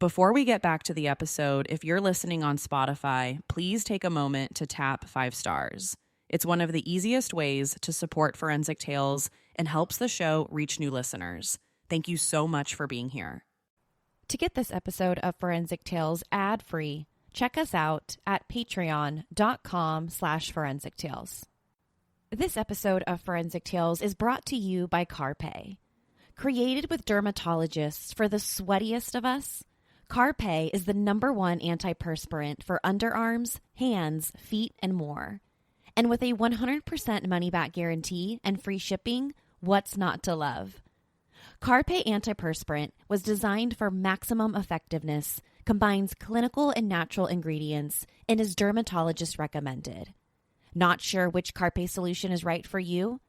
Before we get back to the episode, if you're listening on Spotify, please take a moment to tap 5 stars. It's one of the easiest ways to support Forensic Tales and helps the show reach new listeners. Thank you so much for being here. To get this episode of Forensic Tales ad-free, check us out at patreon.com/Forensic Tales. This episode of Forensic Tales is brought to you by Carpe. Created with dermatologists for the sweatiest of us, Carpe is the #1 antiperspirant for underarms, hands, feet, and more. And with a 100% money-back guarantee and free shipping, what's not to love? Carpe antiperspirant was designed for maximum effectiveness, combines clinical and natural ingredients, and is dermatologist recommended. Not sure which Carpe solution is right for you?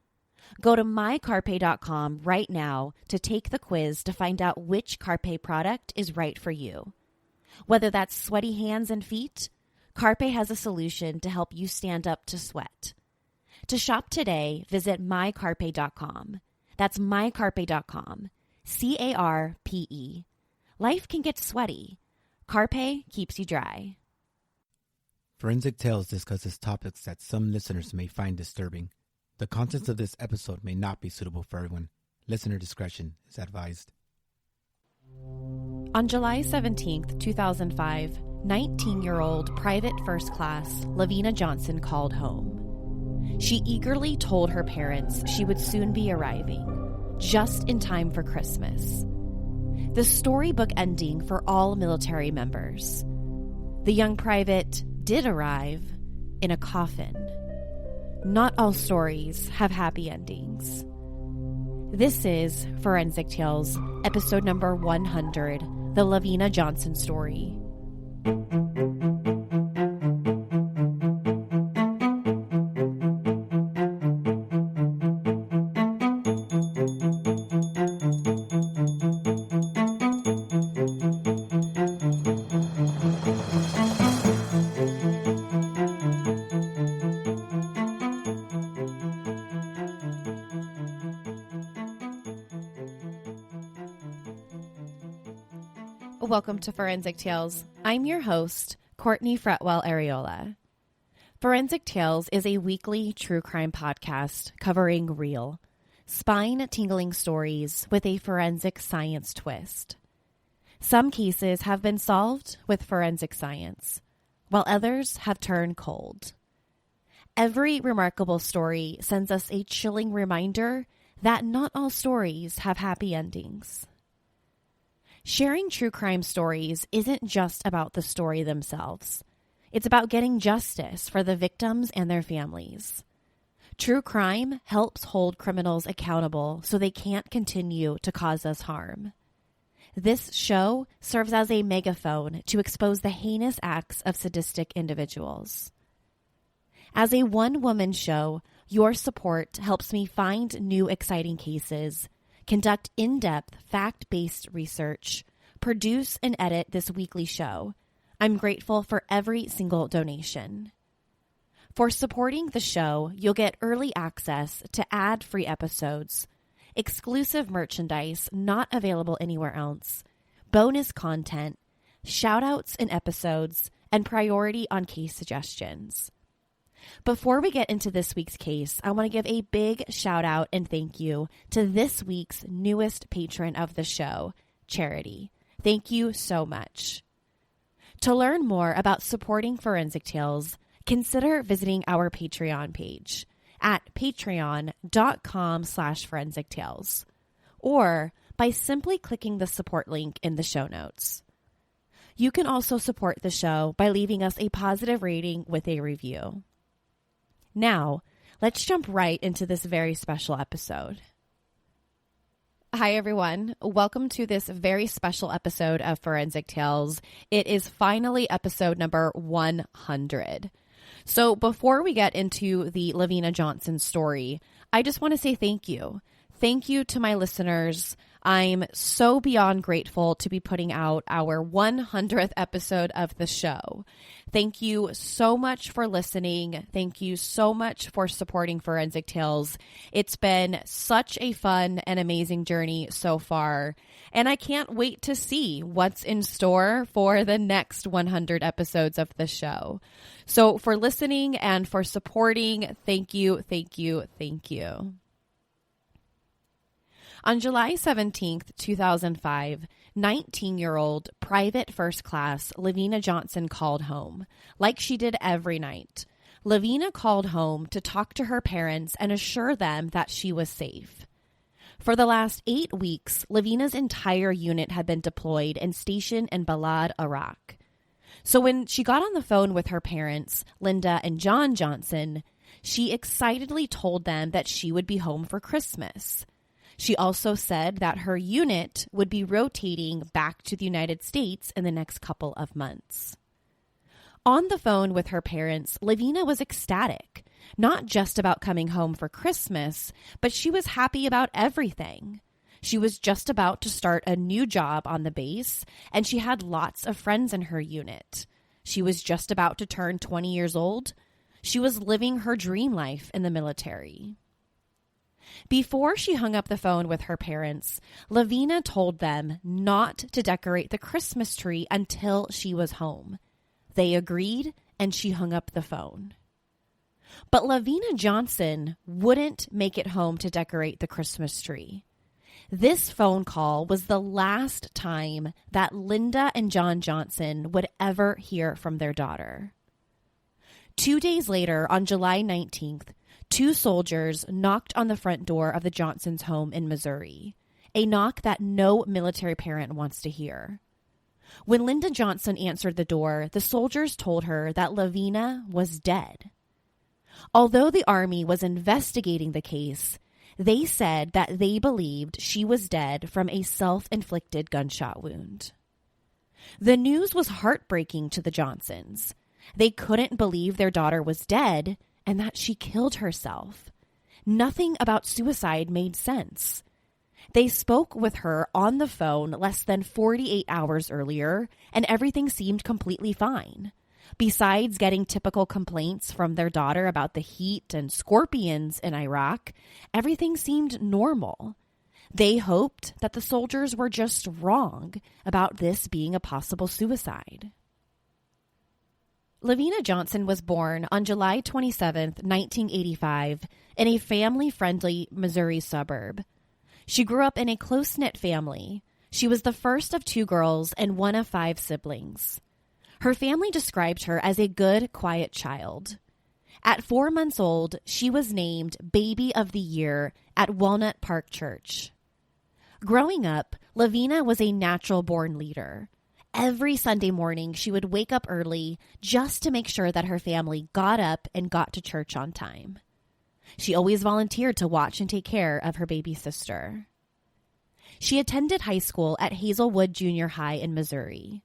Go to mycarpe.com right now to take the quiz to find out which Carpe product is right for you. Whether that's sweaty hands and feet, Carpe has a solution to help you stand up to sweat. To shop today, visit mycarpe.com. That's mycarpe.com. CARPE. Life can get sweaty. Carpe keeps you dry. Forensic Tales discusses topics that some listeners may find disturbing. The contents of this episode may not be suitable for everyone. Listener discretion is advised. On July 17th, 2005, 19-year-old private first class LaVena Johnson called home. She eagerly told her parents she would soon be arriving, just in time for Christmas. The storybook ending for all military members. The young private did arrive in a coffin. Not all stories have happy endings. This is Forensic Tales, episode number 100, the LaVena Johnson story. Welcome to Forensic Tales. I'm your host, Courtney Fretwell Areola. Forensic Tales is a weekly true crime podcast covering real, spine-tingling stories with a forensic science twist. Some cases have been solved with forensic science, while others have turned cold. Every remarkable story sends us a chilling reminder that not all stories have happy endings. Sharing true crime stories isn't just about the story themselves. It's about getting justice for the victims and their families. True crime helps hold criminals accountable so they can't continue to cause us harm. This show serves as a megaphone to expose the heinous acts of sadistic individuals. As a one-woman show, your support helps me find new exciting cases, conduct in-depth, fact-based research, produce and edit this weekly show. I'm grateful for every single donation. For supporting the show, you'll get early access to ad-free episodes, exclusive merchandise not available anywhere else, bonus content, shout-outs in episodes, and priority on case suggestions. Before we get into this week's case, I want to give a big shout out and thank you to this week's newest patron of the show, Charity. Thank you so much. To learn more about supporting Forensic Tales, consider visiting our Patreon page at patreon.com/Forensic Tales or by simply clicking the support link in the show notes. You can also support the show by leaving us a positive rating with a review. Now, let's jump right into this very special episode. Hi, everyone. Welcome to this very special episode of Forensic Tales. It is finally episode number 100. So before we get into the LaVena Johnson story, I just want to say thank you. Thank you to my listeners. I'm so beyond grateful to be putting out our 100th episode of the show. Thank you so much for listening. Thank you so much for supporting Forensic Tales. It's been such a fun and amazing journey so far, and I can't wait to see what's in store for the next 100 episodes of the show. So for listening and for supporting, thank you, thank you, thank you. On July 17th, 2005, 19-year-old private first class LaVena Johnson called home, like she did every night. LaVena called home to talk to her parents and assure them that she was safe. For the last 8 weeks, LaVena's entire unit had been deployed and stationed in Balad, Iraq. So when she got on the phone with her parents, Linda and John Johnson, she excitedly told them that she would be home for Christmas. She also said that her unit would be rotating back to the United States in the next couple of months. On the phone with her parents, LaVena was ecstatic, not just about coming home for Christmas, but she was happy about everything. She was just about to start a new job on the base, and she had lots of friends in her unit. She was just about to turn 20 years old. She was living her dream life in the military. Before she hung up the phone with her parents, LaVena told them not to decorate the Christmas tree until she was home. They agreed, and she hung up the phone. But LaVena Johnson wouldn't make it home to decorate the Christmas tree. This phone call was the last time that Linda and John Johnson would ever hear from their daughter. 2 days later, on July 19th, 2 soldiers knocked on the front door of the Johnsons' home in Missouri, a knock that no military parent wants to hear. When Linda Johnson answered the door, the soldiers told her that LaVena was dead. Although the Army was investigating the case, they said that they believed she was dead from a self-inflicted gunshot wound. The news was heartbreaking to the Johnsons. They couldn't believe their daughter was dead and that she killed herself. Nothing about suicide made sense. They spoke with her on the phone less than 48 hours earlier, and everything seemed completely fine. Besides getting typical complaints from their daughter about the heat and scorpions in Iraq, everything seemed normal. They hoped that the soldiers were just wrong about this being a possible suicide. LaVena Johnson was born on July 27, 1985, in a family-friendly Missouri suburb. She grew up in a close-knit family. She was the first of 2 girls and one of 5 siblings. Her family described her as a good, quiet child. At 4 months old, she was named Baby of the Year at Walnut Park Church. Growing up, LaVena was a natural-born leader. Every Sunday morning, she would wake up early just to make sure that her family got up and got to church on time. She always volunteered to watch and take care of her baby sister. She attended high school at Hazelwood Junior High in Missouri.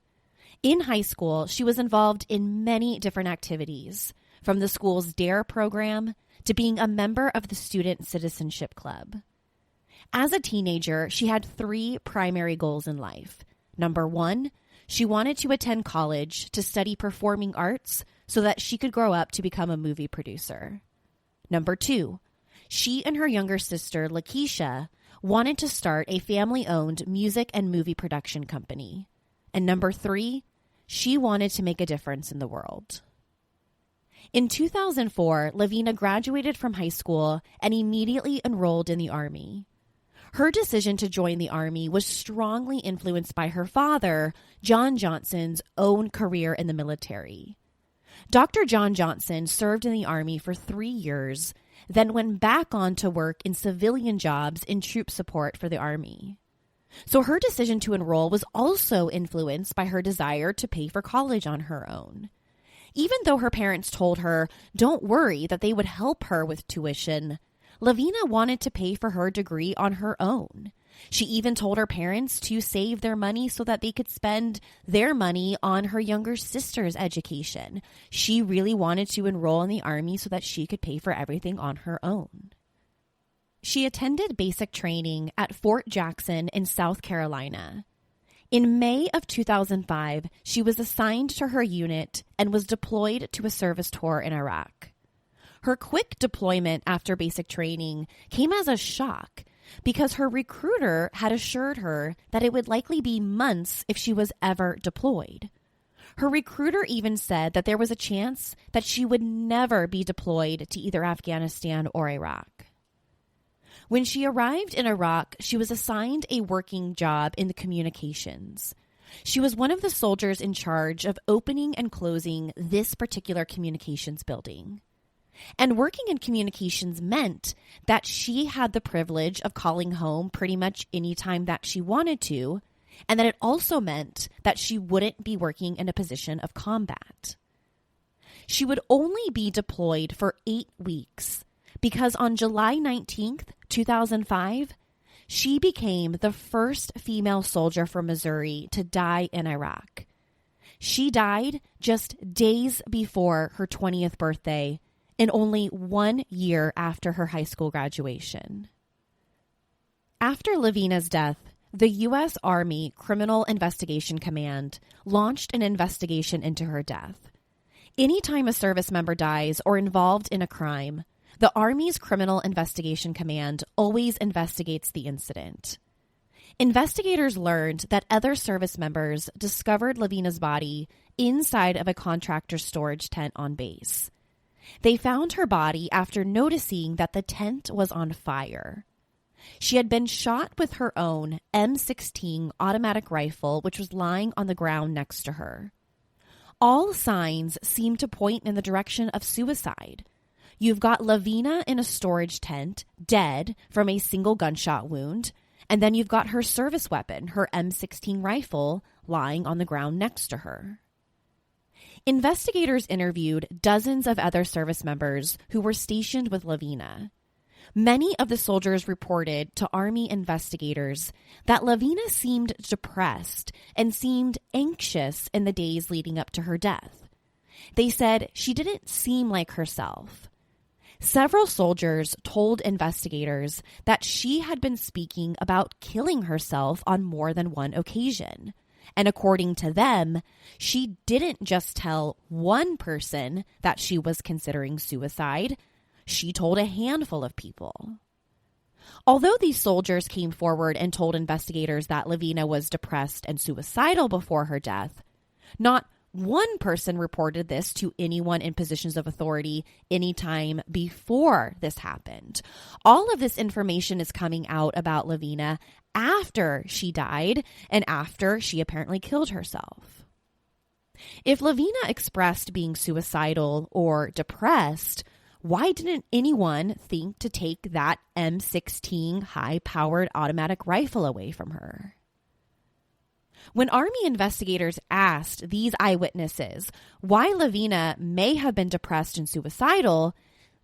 In high school, she was involved in many different activities, from the school's DARE program to being a member of the Student Citizenship Club. As a teenager, she had 3 primary goals in life. Number 1, she wanted to attend college to study performing arts so that she could grow up to become a movie producer. Number 2, she and her younger sister, Lakeisha, wanted to start a family-owned music and movie production company. And number 3, she wanted to make a difference in the world. In 2004, LaVena graduated from high school and immediately enrolled in the Army. Her decision to join the Army was strongly influenced by her father, John Johnson's own career in the military. Dr. John Johnson served in the Army for 3 years, then went back on to work in civilian jobs in troop support for the Army. So her decision to enroll was also influenced by her desire to pay for college on her own. Even though her parents told her, don't worry, that they would help her with tuition, LaVena wanted to pay for her degree on her own. She even told her parents to save their money so that they could spend their money on her younger sister's education. She really wanted to enroll in the Army so that she could pay for everything on her own. She attended basic training at Fort Jackson in South Carolina. In May of 2005, she was assigned to her unit and was deployed to a service tour in Iraq. Her quick deployment after basic training came as a shock because her recruiter had assured her that it would likely be months if she was ever deployed. Her recruiter even said that there was a chance that she would never be deployed to either Afghanistan or Iraq. When she arrived in Iraq, she was assigned a working job in the communications. She was one of the soldiers in charge of opening and closing this particular communications building. And working in communications meant that she had the privilege of calling home pretty much any time that she wanted to, and that it also meant that she wouldn't be working in a position of combat. She would only be deployed for 8 weeks because on July 19th, 2005, she became the first female soldier from Missouri to die in Iraq. She died just days before her 20th birthday and only 1 year after her high school graduation. After LaVena's death, the U.S. Army Criminal Investigation Command launched an investigation into her death. Anytime a service member dies or involved in a crime, the Army's Criminal Investigation Command always investigates the incident. Investigators learned that other service members discovered LaVena's body inside of a contractor's storage tent on base. They found her body after noticing that the tent was on fire. She had been shot with her own M16 automatic rifle, which was lying on the ground next to her. All signs seemed to point in the direction of suicide. You've got LaVena in a storage tent, dead from a single gunshot wound, and then you've got her service weapon, her M16 rifle, lying on the ground next to her. Investigators interviewed dozens of other service members who were stationed with LaVena. Many of the soldiers reported to Army investigators that LaVena seemed depressed and seemed anxious in the days leading up to her death. They said she didn't seem like herself. Several soldiers told investigators that she had been speaking about killing herself on more than one occasion. And according to them, she didn't just tell one person that she was considering suicide. She told a handful of people. Although these soldiers came forward and told investigators that LaVena was depressed and suicidal before her death, not one person reported this to anyone in positions of authority anytime before this happened. All of this information is coming out about LaVena after she died and after she apparently killed herself. If LaVena expressed being suicidal or depressed, why didn't anyone think to take that M16 high-powered automatic rifle away from her? When Army investigators asked these eyewitnesses why LaVena may have been depressed and suicidal,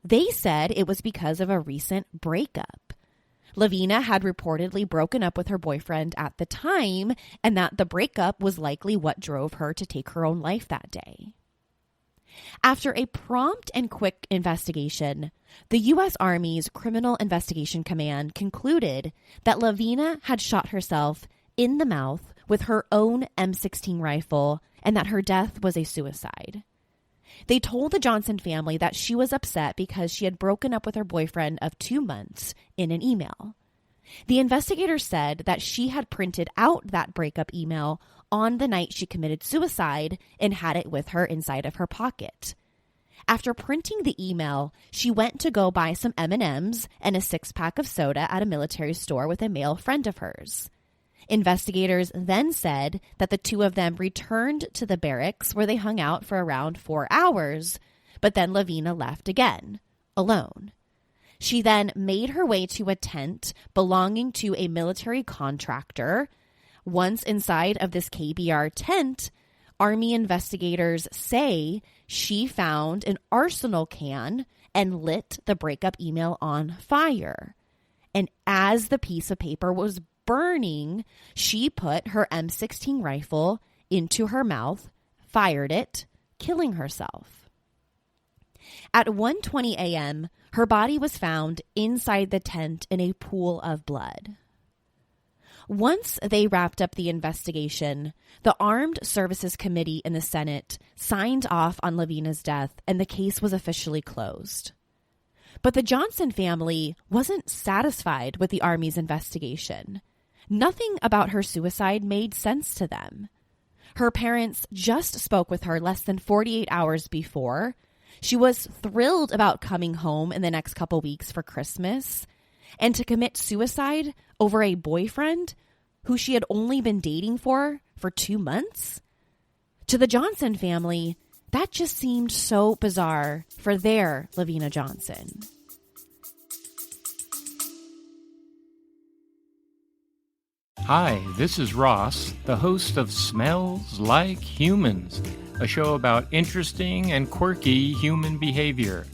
they said it was because of a recent breakup. LaVena had reportedly broken up with her boyfriend at the time, and that the breakup was likely what drove her to take her own life that day. After a prompt and quick investigation, the U.S. Army's Criminal Investigation Command concluded that LaVena had shot herself in the mouth with her own M16 rifle and that her death was a suicide. They told the Johnson family that she was upset because she had broken up with her boyfriend of 2 months in an email. The investigators said that she had printed out that breakup email on the night she committed suicide and had it with her inside of her pocket. After printing the email, she went to go buy some M&Ms and a 6-pack of soda at a military store with a male friend of hers. Investigators then said that the two of them returned to the barracks where they hung out for around 4 hours, but then LaVena left again, alone. She then made her way to a tent belonging to a military contractor. Once inside of this KBR tent, Army investigators say she found an arsenal can and lit the breakup email on fire. And as the piece of paper was burning, she put her M16 rifle into her mouth, fired it, killing herself. At 1:20 a.m., Her body was found inside the tent in a pool of blood. Once they wrapped up the investigation, the Armed Services Committee in the Senate signed off on LaVena's death, and the case was officially closed. But the Johnson family wasn't satisfied with the Army's investigation. Nothing about her suicide made sense to them. Her parents just spoke with her less than 48 hours before. She was thrilled about coming home in the next couple weeks for Christmas, and to commit suicide over a boyfriend who she had only been dating for 2 months? To the Johnson family, that just seemed so bizarre for their LaVena Johnson. Hi, this is Ross, the host of Smells Like Humans, a show about interesting and quirky human behavior.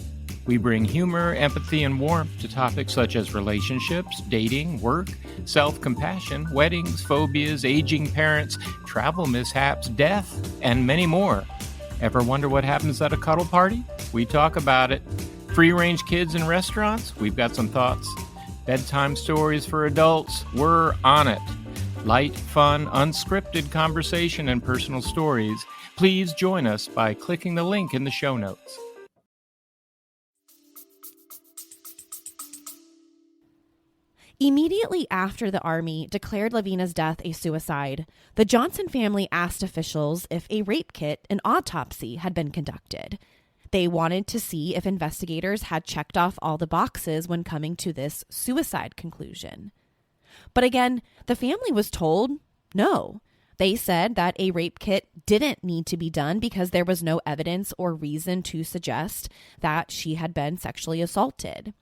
We bring humor, empathy, and warmth to topics such as relationships, dating, work, self-compassion, weddings, phobias, aging parents, travel mishaps, death, and many more. Ever wonder what happens at a cuddle party? We talk about it. Free-range kids in restaurants? We've got some thoughts. Bedtime stories for adults? We're on it. Light, fun, unscripted conversation and personal stories. Please join us by clicking the link in the show notes. Immediately after the Army declared LaVena's death a suicide, the Johnson family asked officials if a rape kit and autopsy had been conducted. They wanted to see if investigators had checked off all the boxes when coming to this suicide conclusion. But again, the family was told no. They said that a rape kit didn't need to be done because there was no evidence or reason to suggest that she had been sexually assaulted.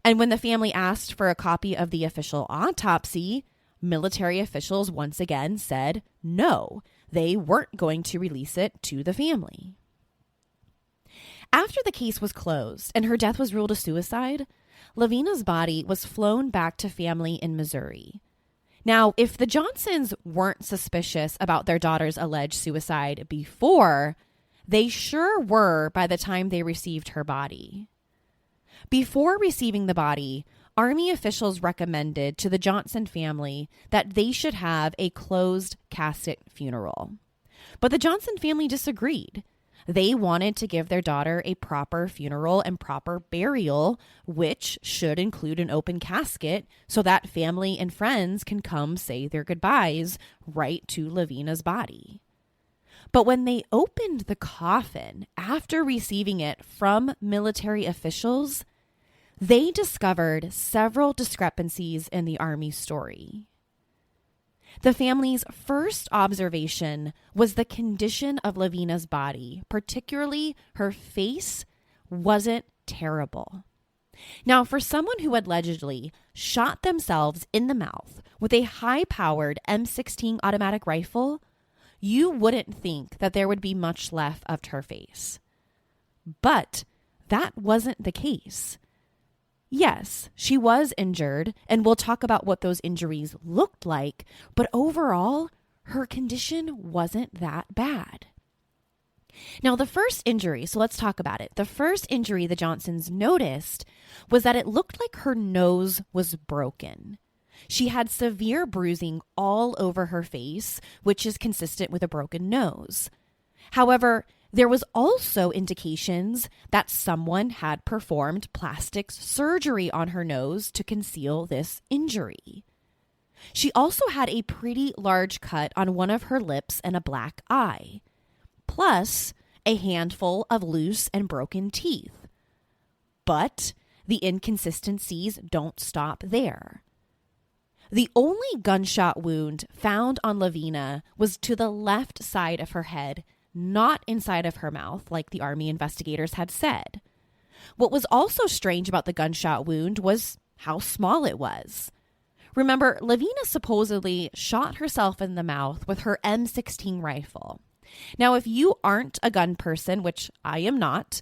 And when the family asked for a copy of the official autopsy, military officials once again said no, they weren't going to release it to the family. After the case was closed and her death was ruled a suicide, LaVena's body was flown back to family in Missouri. Now, if the Johnsons weren't suspicious about their daughter's alleged suicide before, they sure were by the time they received her body. Before receiving the body, Army officials recommended to the Johnson family that they should have a closed casket funeral. But the Johnson family disagreed. They wanted to give their daughter a proper funeral and proper burial, which should include an open casket so that family and friends can come say their goodbyes right to LaVena's body. But when they opened the coffin after receiving it from military officials, they discovered several discrepancies in the Army story. The family's first observation was the condition of LaVena's body, particularly her face, wasn't terrible. Now, for someone who had allegedly shot themselves in the mouth with a high-powered M16 automatic rifle, you wouldn't think that there would be much left of her face. But that wasn't the case. Yes, she was injured, and we'll talk about what those injuries looked like, but overall, her condition wasn't that bad. Now, the first injury, so let's talk about it. The first injury the Johnsons noticed was that it looked like her nose was broken. She had severe bruising all over her face, which is consistent with a broken nose. However, there was also indications that someone had performed plastic surgery on her nose to conceal this injury. She also had a pretty large cut on one of her lips and a black eye, plus a handful of loose and broken teeth. But the inconsistencies don't stop there. The only gunshot wound found on LaVena was to the left side of her head, not inside of her mouth, like the Army investigators had said. What was also strange about the gunshot wound was how small it was. Remember, LaVena supposedly shot herself in the mouth with her M16 rifle. Now, if you aren't a gun person, which I am not,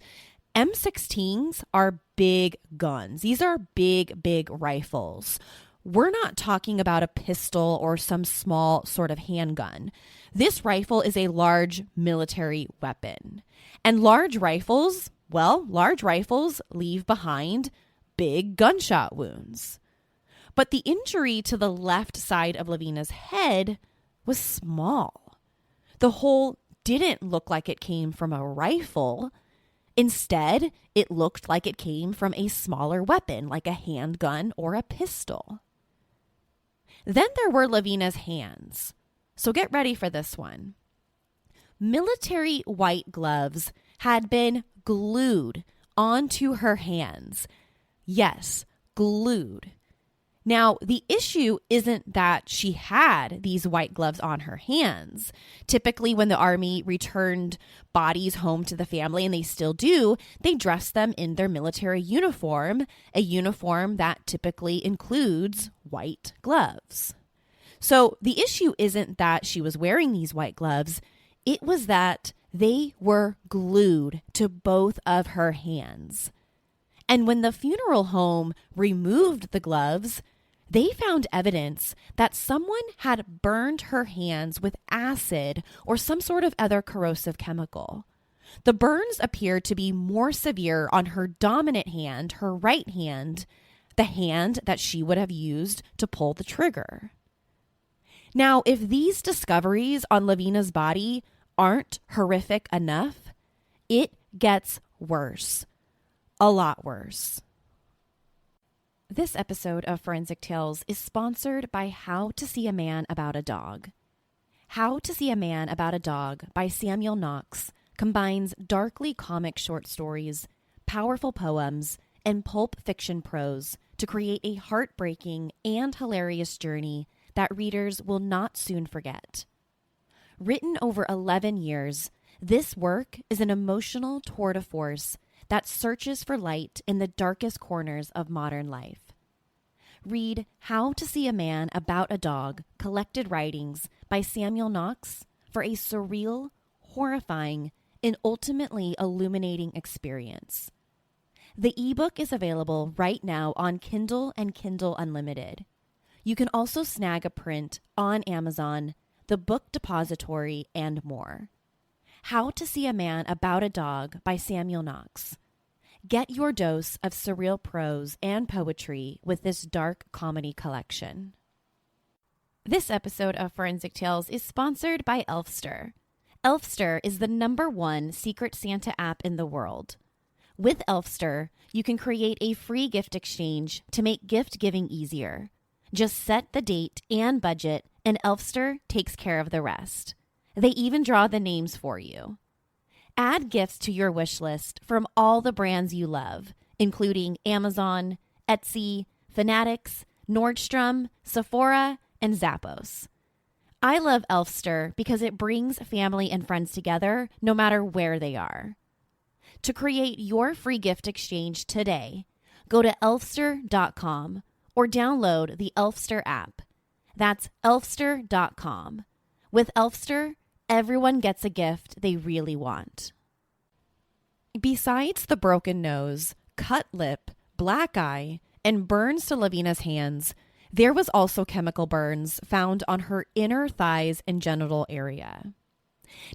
M16s are big guns. These are big, big rifles. We're not talking about a pistol or some small sort of handgun. This rifle is a large military weapon. And large rifles, well, large rifles leave behind big gunshot wounds. But the injury to the left side of LaVena's head was small. The hole didn't look like it came from a rifle. Instead, it looked like it came from a smaller weapon, like a handgun or a pistol. Then there were LaVena's hands. So get ready for this one. Military white gloves had been glued onto her hands. Yes, glued. Now, the issue isn't that she had these white gloves on her hands. Typically, when the Army returned bodies home to the family, and they still do, they dress them in their military uniform, a uniform that typically includes white gloves. So the issue isn't that she was wearing these white gloves. It was that they were glued to both of her hands. And when the funeral home removed the gloves, they found evidence that someone had burned her hands with acid or some sort of other corrosive chemical. The burns appeared to be more severe on her dominant hand, her right hand, the hand that she would have used to pull the trigger. Now, if these discoveries on LaVena's body aren't horrific enough, it gets worse. A lot worse. This episode of Forensic Tales is sponsored by How to See a Man About a Dog. How to See a Man About a Dog by Samuel Knox combines darkly comic short stories, powerful poems, and pulp fiction prose to create a heartbreaking and hilarious journey that readers will not soon forget. Written over 11 years, this work is an emotional tour de force that searches for light in the darkest corners of modern life. Read How to See a Man About a Dog, Collected Writings by Samuel Knox for a surreal, horrifying, and ultimately illuminating experience. The ebook is available right now on Kindle and Kindle Unlimited. You can also snag a print on Amazon, the Book Depository, and more. How to See a Man About a Dog by Samuel Knox. Get your dose of surreal prose and poetry with this dark comedy collection. This episode of Forensic Tales is sponsored by Elfster. Elfster is the #1 Secret Santa app in the world. With Elfster, you can create a free gift exchange to make gift giving easier. Just set the date and budget, and Elfster takes care of the rest. They even draw the names for you. Add gifts to your wish list from all the brands you love, including Amazon, Etsy, Fanatics, Nordstrom, Sephora, and Zappos. I love Elfster because it brings family and friends together no matter where they are. To create your free gift exchange today, go to elfster.com or download the Elfster app. That's elfster.com. With Elfster, everyone gets a gift they really want. Besides the broken nose, cut lip, black eye, and burns to LaVena's hands, there was also chemical burns found on her inner thighs and genital area.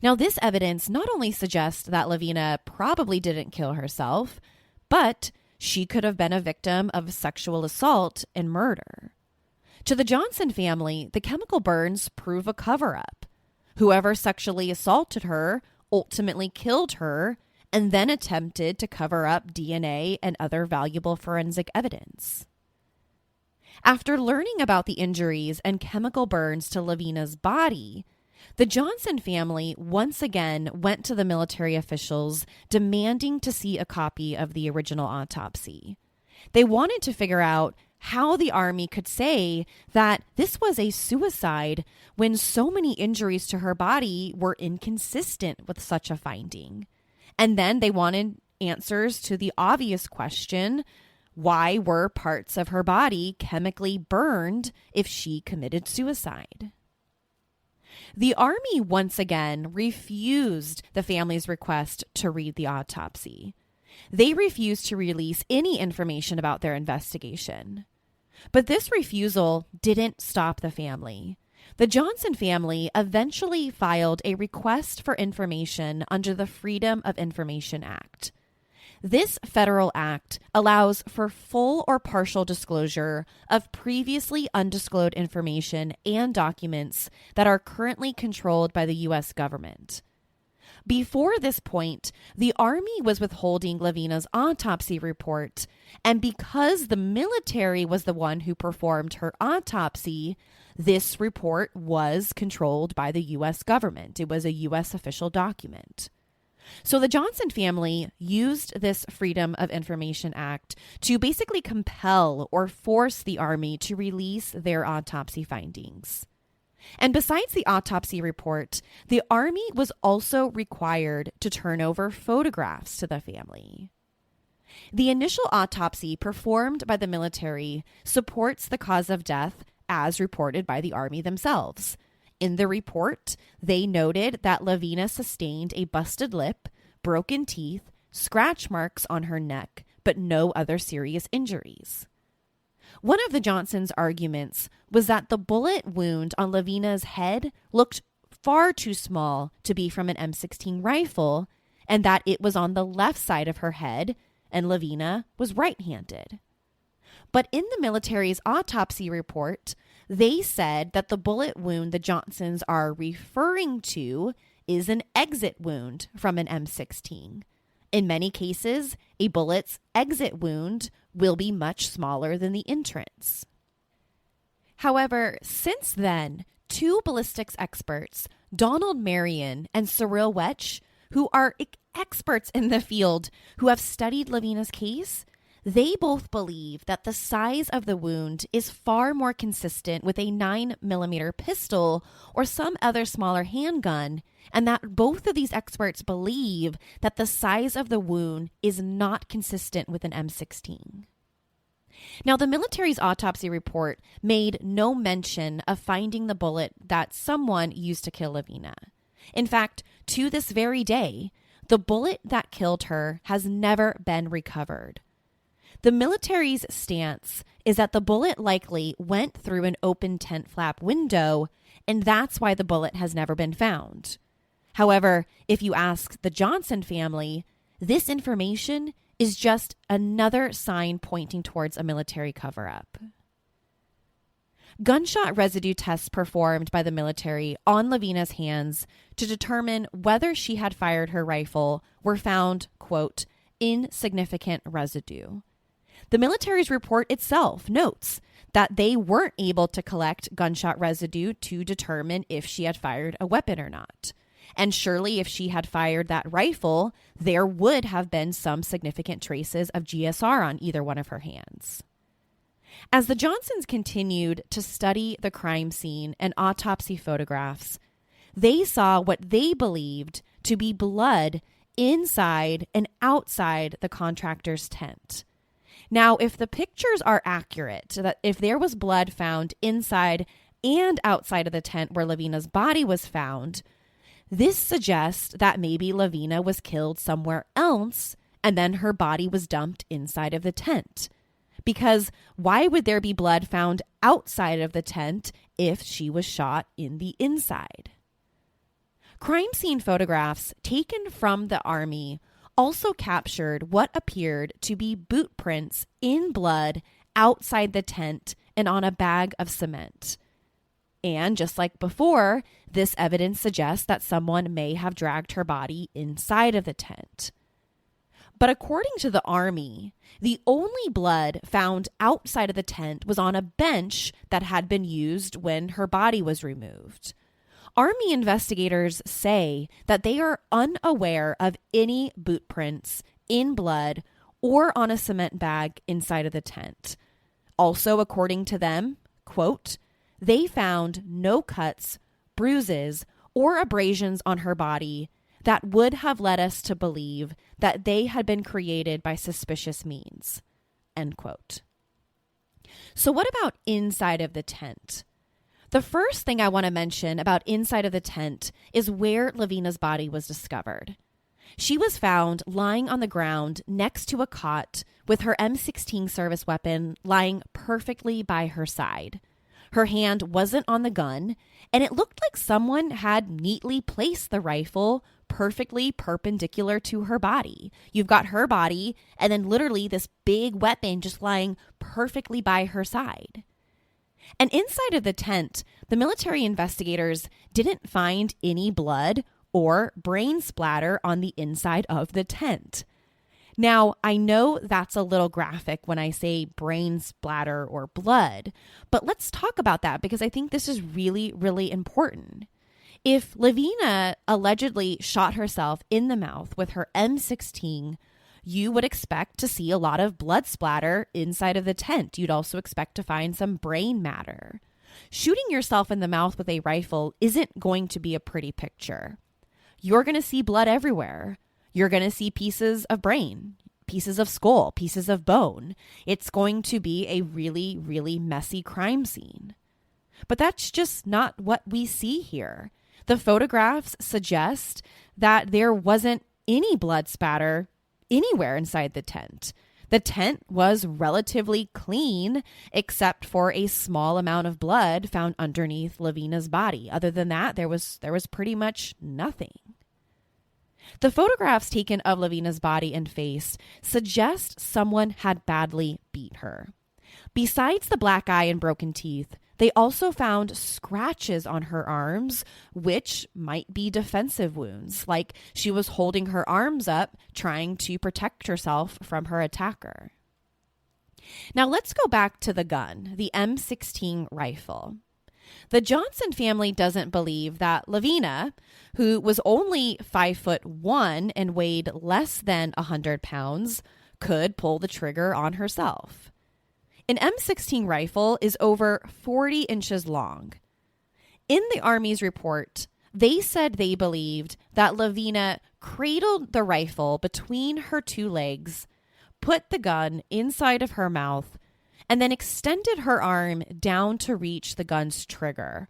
Now, this evidence not only suggests that LaVena probably didn't kill herself, but she could have been a victim of sexual assault and murder. To the Johnson family, the chemical burns prove a cover-up. Whoever sexually assaulted her ultimately killed her and then attempted to cover up DNA and other valuable forensic evidence. After learning about the injuries and chemical burns to LaVena's body, the Johnson family once again went to the military officials demanding to see a copy of the original autopsy. They wanted to figure out how the Army could say that this was a suicide when so many injuries to her body were inconsistent with such a finding. And then they wanted answers to the obvious question, why were parts of her body chemically burned if she committed suicide? The Army once again refused the family's request to read the autopsy. They refused to release any information about their investigation. But this refusal didn't stop the family. The Johnson family eventually filed a request for information under the Freedom of Information Act. This federal act allows for full or partial disclosure of previously undisclosed information and documents that are currently controlled by the U.S. government. Before this point, the Army was withholding LaVena's autopsy report, and because the military was the one who performed her autopsy, this report was controlled by the U.S. government. It was a U.S. official document. So the Johnson family used this Freedom of Information Act to basically compel or force the Army to release their autopsy findings. And besides the autopsy report, the Army was also required to turn over photographs to the family. The initial autopsy performed by the military supports the cause of death as reported by the Army themselves. In the report, they noted that LaVena sustained a busted lip, broken teeth, scratch marks on her neck, but no other serious injuries. One of the Johnsons' arguments was that the bullet wound on LaVena's head looked far too small to be from an M16 rifle, and that it was on the left side of her head, and LaVena was right-handed. But in the military's autopsy report, they said that the bullet wound the Johnsons are referring to is an exit wound from an M16. In many cases, a bullet's exit wound will be much smaller than the entrance. However, since then, two ballistics experts, Donald Marion and Cyril Wetch, who are experts in the field who have studied LaVena's case, they both believe that the size of the wound is far more consistent with a 9mm pistol or some other smaller handgun, and that both of these experts believe that the size of the wound is not consistent with an M16. Now, the military's autopsy report made no mention of finding the bullet that someone used to kill LaVena. In fact, to this very day, the bullet that killed her has never been recovered. The military's stance is that the bullet likely went through an open tent flap window, and that's why the bullet has never been found. However, if you ask the Johnson family, this information is just another sign pointing towards a military cover-up. Gunshot residue tests performed by the military on LaVena's hands to determine whether she had fired her rifle were found, quote, insignificant residue. The military's report itself notes that they weren't able to collect gunshot residue to determine if she had fired a weapon or not. And surely if she had fired that rifle, there would have been some significant traces of GSR on either one of her hands. As the Johnsons continued to study the crime scene and autopsy photographs, they saw what they believed to be blood inside and outside the contractor's tent. Now, if the pictures are accurate, that if there was blood found inside and outside of the tent where LaVena's body was found, this suggests that maybe LaVena was killed somewhere else and then her body was dumped inside of the tent. Because why would there be blood found outside of the tent if she was shot in the inside? Crime scene photographs taken from the Army also captured what appeared to be boot prints in blood outside the tent and on a bag of cement. And just like before, this evidence suggests that someone may have dragged her body inside of the tent. But according to the Army, the only blood found outside of the tent was on a bench that had been used when her body was removed. Army investigators say that they are unaware of any boot prints in blood or on a cement bag inside of the tent. Also, according to them, quote, they found no cuts, bruises, or abrasions on her body that would have led us to believe that they had been created by suspicious means, end quote. So what about inside of the tent? The first thing I want to mention about inside of the tent is where LaVena's body was discovered. She was found lying on the ground next to a cot with her M16 service weapon lying perfectly by her side. Her hand wasn't on the gun, and it looked like someone had neatly placed the rifle perfectly perpendicular to her body. You've got her body and then literally this big weapon just lying perfectly by her side. And inside of the tent, the military investigators didn't find any blood or brain splatter on the inside of the tent. Now, I know that's a little graphic when I say brain splatter or blood, but let's talk about that because I think this is really, really important. If LaVena allegedly shot herself in the mouth with her M16, you would expect to see a lot of blood splatter inside of the tent. You'd also expect to find some brain matter. Shooting yourself in the mouth with a rifle isn't going to be a pretty picture. You're going to see blood everywhere. You're going to see pieces of brain, pieces of skull, pieces of bone. It's going to be a really, really messy crime scene. But that's just not what we see here. The photographs suggest that there wasn't any blood spatter anywhere inside the tent. The tent was relatively clean, except for a small amount of blood found underneath LaVena's body. Other than that, there was pretty much nothing. The photographs taken of LaVena's body and face suggest someone had badly beat her. Besides the black eye and broken teeth, they also found scratches on her arms, which might be defensive wounds, like she was holding her arms up, trying to protect herself from her attacker. Now let's go back to the gun, the M16 rifle. The Johnson family doesn't believe that LaVena, who was only 5'1" and weighed less than 100 pounds, could pull the trigger on herself. An M16 rifle is over 40 inches long. In the Army's report, they said they believed that LaVena cradled the rifle between her two legs, put the gun inside of her mouth, and then extended her arm down to reach the gun's trigger,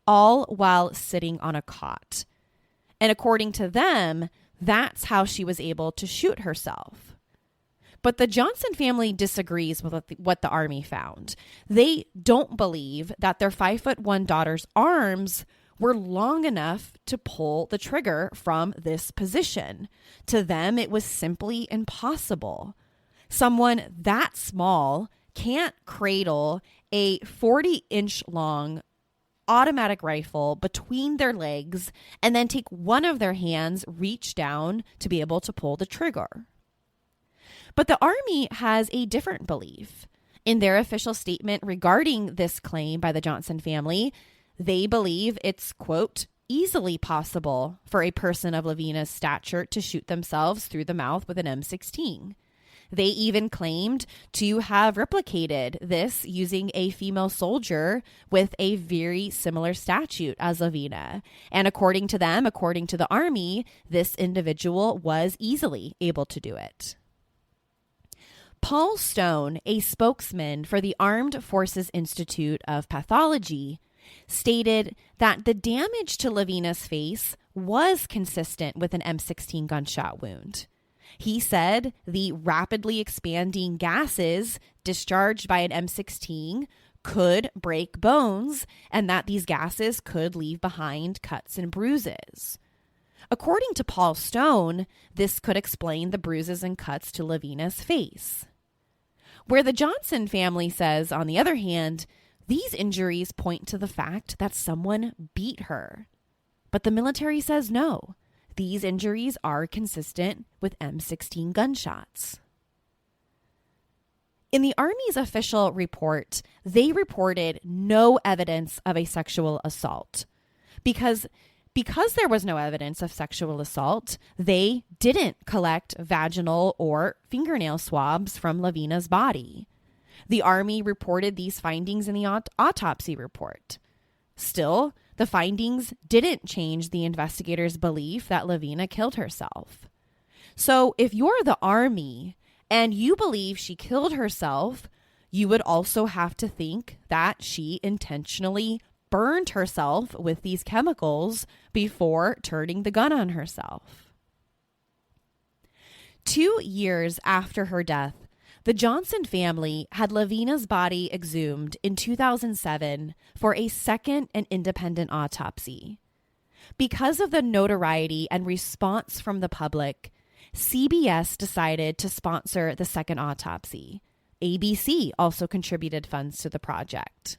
all while sitting on a cot. And according to them, that's how she was able to shoot herself. But the Johnson family disagrees with what the Army found. They don't believe that their 5'1" daughter's arms were long enough to pull the trigger from this position. To them, it was simply impossible. Someone that small can't cradle a 40-inch long automatic rifle between their legs and then take one of their hands, reach down to be able to pull the trigger. But the Army has a different belief. In their official statement regarding this claim by the Johnson family, they believe it's, quote, easily possible for a person of LaVena's stature to shoot themselves through the mouth with an M16. They even claimed to have replicated this using a female soldier with a very similar statute as LaVena. And according to them, according to the Army, this individual was easily able to do it. Paul Stone, a spokesman for the Armed Forces Institute of Pathology, stated that the damage to LaVena's face was consistent with an M16 gunshot wound. He said the rapidly expanding gases discharged by an M16 could break bones and that these gases could leave behind cuts and bruises. According to Paul Stone, this could explain the bruises and cuts to LaVena's face. Where the Johnson family says, on the other hand, these injuries point to the fact that someone beat her. But the military says no. These injuries are consistent with M16 gunshots. In the Army's official report, they reported no evidence of a sexual assault. Because there was no evidence of sexual assault, they didn't collect vaginal or fingernail swabs from LaVena's body. The Army reported these findings in the autopsy report. Still, the findings didn't change the investigators' belief that LaVena killed herself. So if you're the Army and you believe she killed herself, you would also have to think that she intentionally burned herself with these chemicals before turning the gun on herself. 2 years after her death, the Johnson family had LaVena's body exhumed in 2007 for a second and independent autopsy. because of the notoriety and response from the public, CBS decided to sponsor the second autopsy. ABC also contributed funds to the project.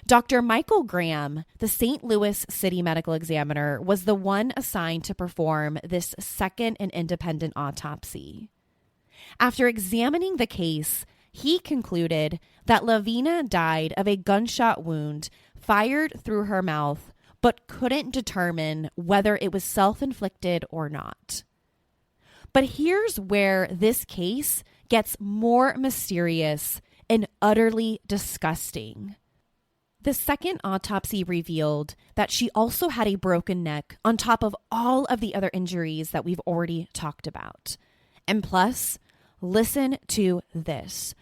Dr. Michael Graham, the St. Louis City Medical Examiner, was the one assigned to perform this second and independent autopsy. After examining the case, he concluded that LaVena died of a gunshot wound fired through her mouth, but couldn't determine whether it was self-inflicted or not. But here's where this case gets more mysterious and utterly disgusting. The second autopsy revealed that she also had a broken neck on top of all of the other injuries that we've already talked about. And plus, listen to this.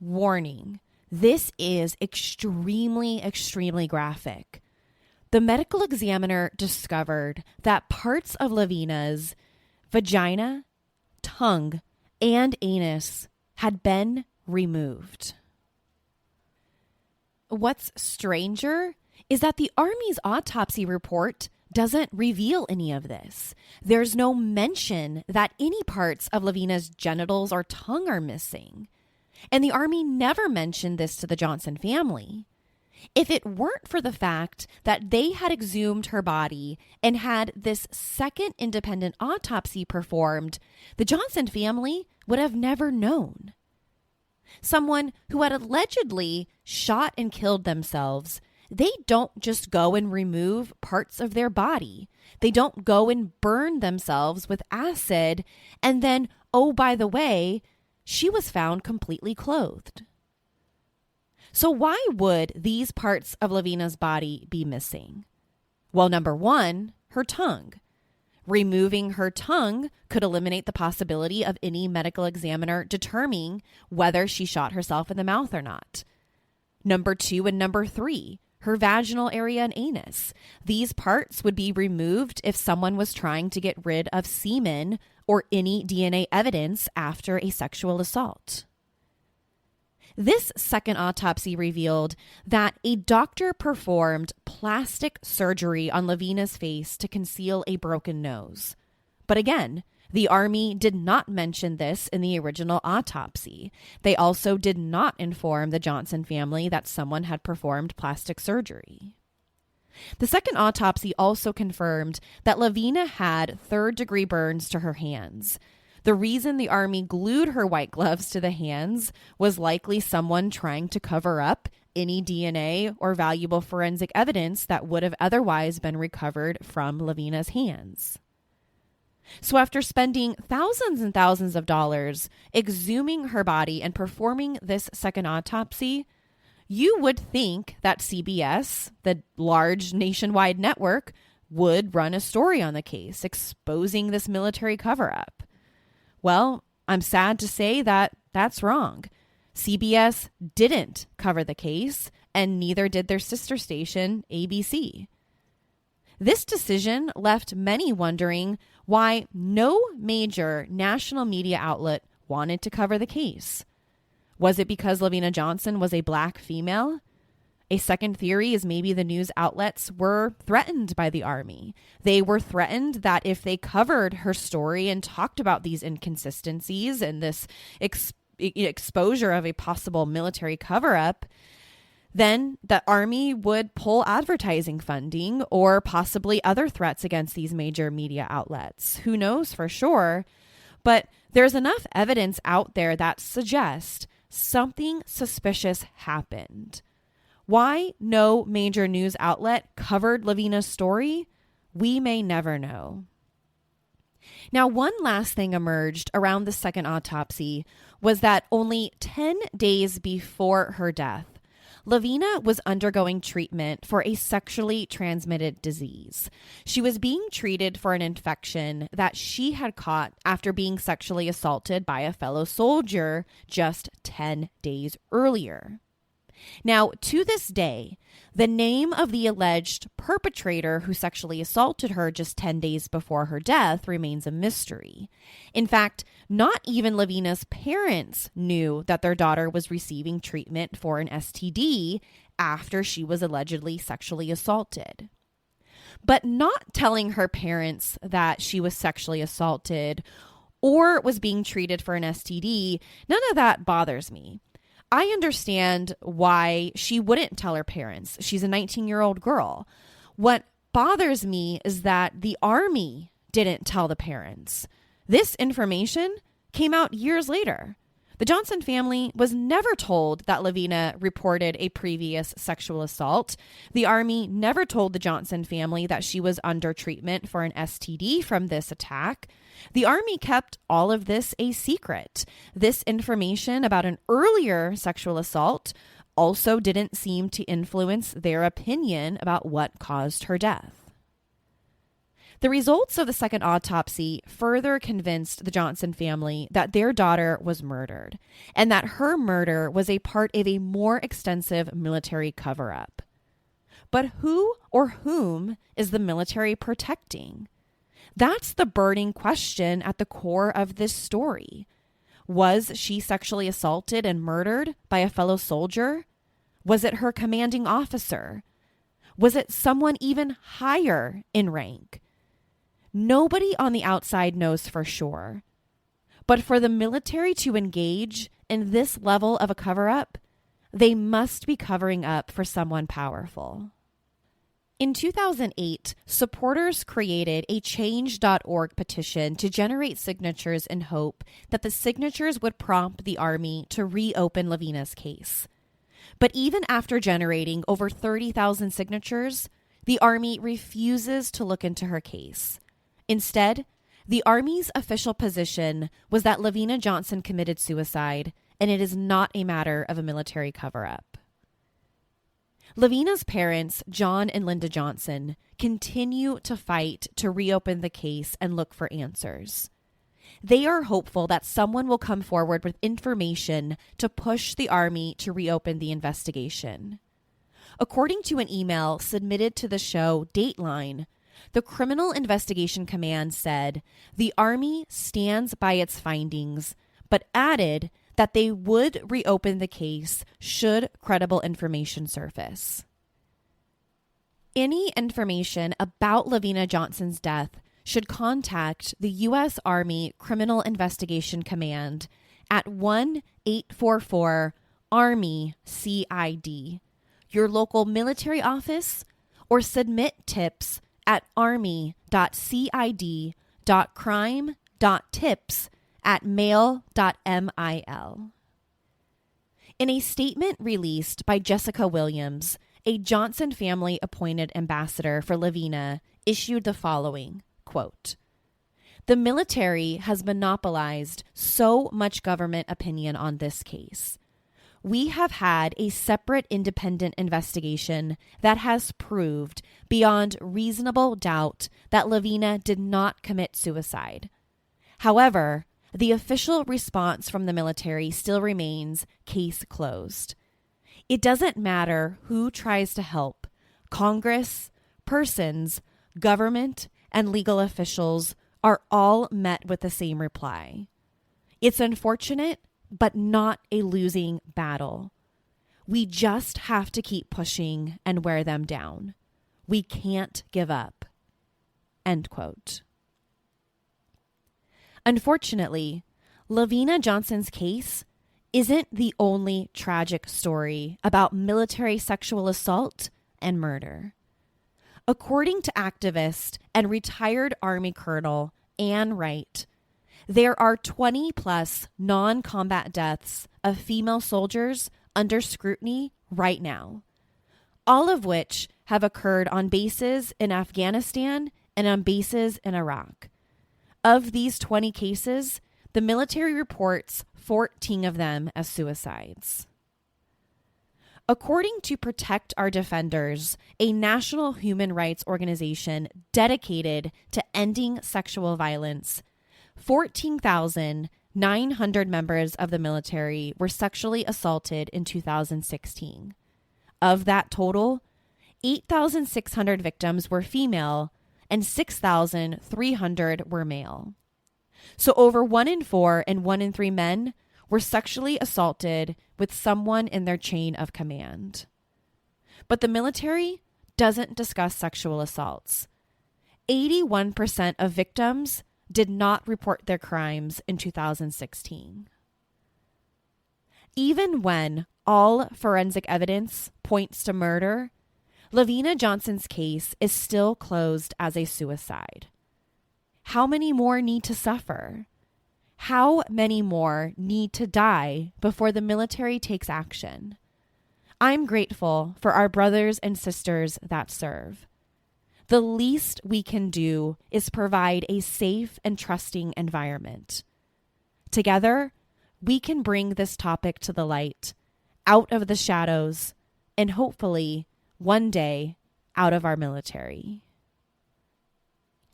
Warning, this is extremely, extremely graphic. The medical examiner discovered that parts of LaVena's vagina, tongue, and anus had been removed. What's stranger is that the Army's autopsy report doesn't reveal any of this. There's no mention that any parts of LaVena's genitals or tongue are missing. And the Army never mentioned this to the Johnson family. If it weren't for the fact that they had exhumed her body and had this second independent autopsy performed, the Johnson family would have never known. Someone who had allegedly shot and killed themselves, they don't just go and remove parts of their body. They don't go and burn themselves with acid and then, oh, by the way, she was found completely clothed. So why would these parts of LaVena's body be missing? Well, number one, her tongue. Removing her tongue could eliminate the possibility of any medical examiner determining whether she shot herself in the mouth or not. Number two and number three, her vaginal area and anus. These parts would be removed if someone was trying to get rid of semen or any DNA evidence after a sexual assault. This second autopsy revealed that a doctor performed plastic surgery on LaVena's face to conceal a broken nose. But again, the Army did not mention this in the original autopsy. They also did not inform the Johnson family that someone had performed plastic surgery. The second autopsy also confirmed that LaVena had third-degree burns to her hands. The reason the Army glued her white gloves to the hands was likely someone trying to cover up any DNA or valuable forensic evidence that would have otherwise been recovered from LaVena's hands. So after spending thousands and thousands of dollars exhuming her body and performing this second autopsy, you would think that CBS, the large nationwide network, would run a story on the case exposing this military cover-up. Well, I'm sad to say that that's wrong. CBS didn't cover the case, and neither did their sister station, ABC. This decision left many wondering why no major national media outlet wanted to cover the case. Was it because LaVena Johnson was a Black female? A second theory is maybe the news outlets were threatened by the Army. They were threatened that if they covered her story and talked about these inconsistencies and this exposure of a possible military cover-up, then the Army would pull advertising funding or possibly other threats against these major media outlets. Who knows for sure? But there's enough evidence out there that suggests something suspicious happened. Why no major news outlet covered LaVena's story? We may never know. Now, one last thing emerged around the second autopsy was that only 10 days before her death, LaVena was undergoing treatment for a sexually transmitted disease. She was being treated for an infection that she had caught after being sexually assaulted by a fellow soldier just 10 days earlier. Now, to this day, the name of the alleged perpetrator who sexually assaulted her just 10 days before her death remains a mystery. In fact, not even LaVena's parents knew that their daughter was receiving treatment for an STD after she was allegedly sexually assaulted. But not telling her parents that she was sexually assaulted or was being treated for an STD, none of that bothers me. I understand why she wouldn't tell her parents. She's a 19-year-old girl. What bothers me is that the Army didn't tell the parents. This information came out years later. The Johnson family was never told that LaVena reported a previous sexual assault. The Army never told the Johnson family that she was under treatment for an STD from this attack. The Army kept all of this a secret. This information about an earlier sexual assault also didn't seem to influence their opinion about what caused her death. The results of the second autopsy further convinced the Johnson family that their daughter was murdered and that her murder was a part of a more extensive military cover-up. But who or whom is the military protecting? That's the burning question at the core of this story. Was she sexually assaulted and murdered by a fellow soldier? Was it her commanding officer? Was it someone even higher in rank? Nobody on the outside knows for sure. But for the military to engage in this level of a cover-up, they must be covering up for someone powerful. In 2008, supporters created a change.org petition to generate signatures in hope that the signatures would prompt the Army to reopen LaVena's case. But even after generating over 30,000 signatures, the Army refuses to look into her case. Instead, the Army's official position was that LaVena Johnson committed suicide, and it is not a matter of a military cover-up. LaVena's parents, John and Linda Johnson, continue to fight to reopen the case and look for answers. They are hopeful that someone will come forward with information to push the Army to reopen the investigation. According to an email submitted to the show Dateline, the Criminal Investigation Command said the Army stands by its findings, but added that they would reopen the case should credible information surface. Any information about LaVena Johnson's death should contact the U.S. Army Criminal Investigation Command at 1-844-ARMY-CID, your local military office, or submit tips at army.cid.crime.tips@mail.mil. In a statement released by Jessica Williams, a Johnson family appointed ambassador for LaVena issued the following, quote, "The military has monopolized so much government opinion on this case. We have had a separate independent investigation that has proved beyond reasonable doubt that LaVena did not commit suicide. However, the official response from the military still remains case closed. It doesn't matter who tries to help. Congress, persons, government, and legal officials are all met with the same reply. It's unfortunate, but not a losing battle. We just have to keep pushing and wear them down. We can't give up." End quote. Unfortunately, LaVena Johnson's case isn't the only tragic story about military sexual assault and murder. According to activist and retired Army Colonel Ann Wright, there are 20-plus non-combat deaths of female soldiers under scrutiny right now, all of which have occurred on bases in Afghanistan and on bases in Iraq. Of these 20 cases, the military reports 14 of them as suicides. According to Protect Our Defenders, a national human rights organization dedicated to ending sexual violence, 14,900 members of the military were sexually assaulted in 2016. Of that total, 8,600 victims were female and 6,300 were male. So over 1 in 4 and 1 in 3 men were sexually assaulted with someone in their chain of command. But the military doesn't discuss sexual assaults. 81% of victims did not report their crimes in 2016. Even when all forensic evidence points to murder, LaVena Johnson's case is still closed as a suicide. How many more need to suffer? How many more need to die before the military takes action? I'm grateful for our brothers and sisters that serve. The least we can do is provide a safe and trusting environment. Together, we can bring this topic to the light, out of the shadows, and hopefully, one day, out of our military.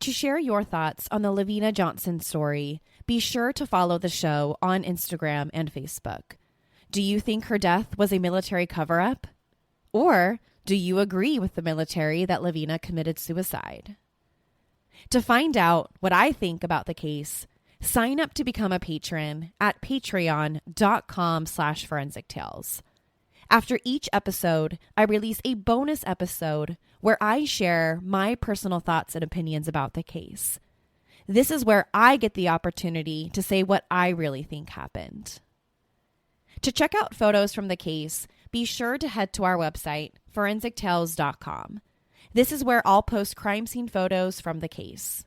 To share your thoughts on the LaVena Johnson story, be sure to follow the show on Instagram and Facebook. Do you think her death was a military cover-up? Or do you agree with the military that LaVena committed suicide? To find out what I think about the case, sign up to become a patron at patreon.com/forensictales. After each episode, I release a bonus episode where I share my personal thoughts and opinions about the case. This is where I get the opportunity to say what I really think happened. To check out photos from the case, be sure to head to our website, forensictales.com. This is where I'll post crime scene photos from the case.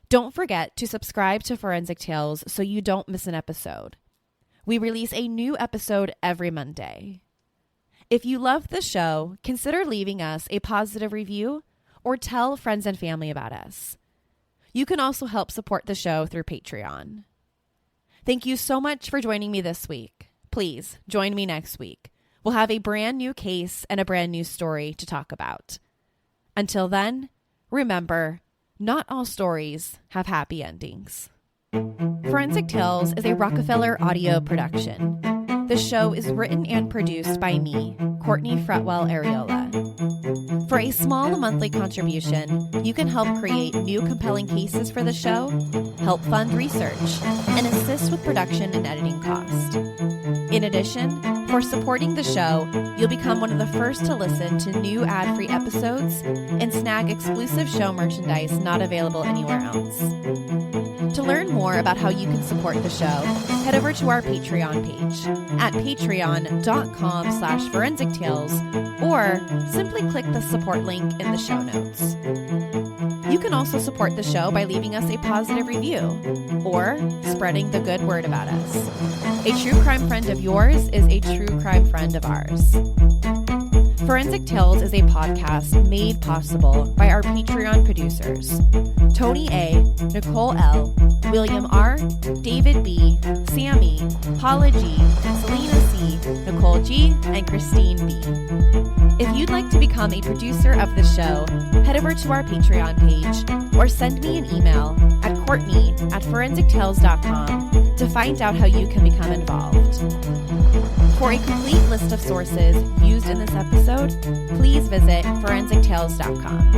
Don't forget to subscribe to Forensic Tales so you don't miss an episode. We release a new episode every Monday. If you love the show, consider leaving us a positive review or tell friends and family about us. You can also help support the show through Patreon. Thank you so much for joining me this week. Please join me next week. We'll have a brand new case and a brand new story to talk about. Until then, remember, not all stories have happy endings. Forensic Tales is a Rockefeller audio production. The show is written and produced by me, Courtney Fretwell Areola. For a small monthly contribution, you can help create new compelling cases for the show, help fund research, and assist with production and editing costs. In addition, for supporting the show, you'll become one of the first to listen to new ad-free episodes and snag exclusive show merchandise not available anywhere else. To learn more about how you can support the show, head over to our Patreon page at patreon.com/forensictales or simply click the support link in the show notes. You can also support the show by leaving us a positive review or spreading the good word about us. A true crime friend of yours is a true crime friend of ours. Forensic Tales is a podcast made possible by our Patreon producers, Tony A., Nicole L., William R., David B., Sammy, Paula G., Selena C., Nicole G., and Christine B. If you'd like to become a producer of the show, head over to our Patreon page or send me an email at courtney@forensictales.com to find out how you can become involved. For a complete list of sources used in this episode, please visit forensictales.com.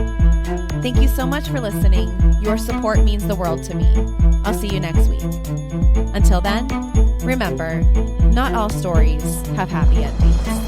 Thank you so much for listening. Your support means the world to me. I'll see you next week. Until then, remember, not all stories have happy endings.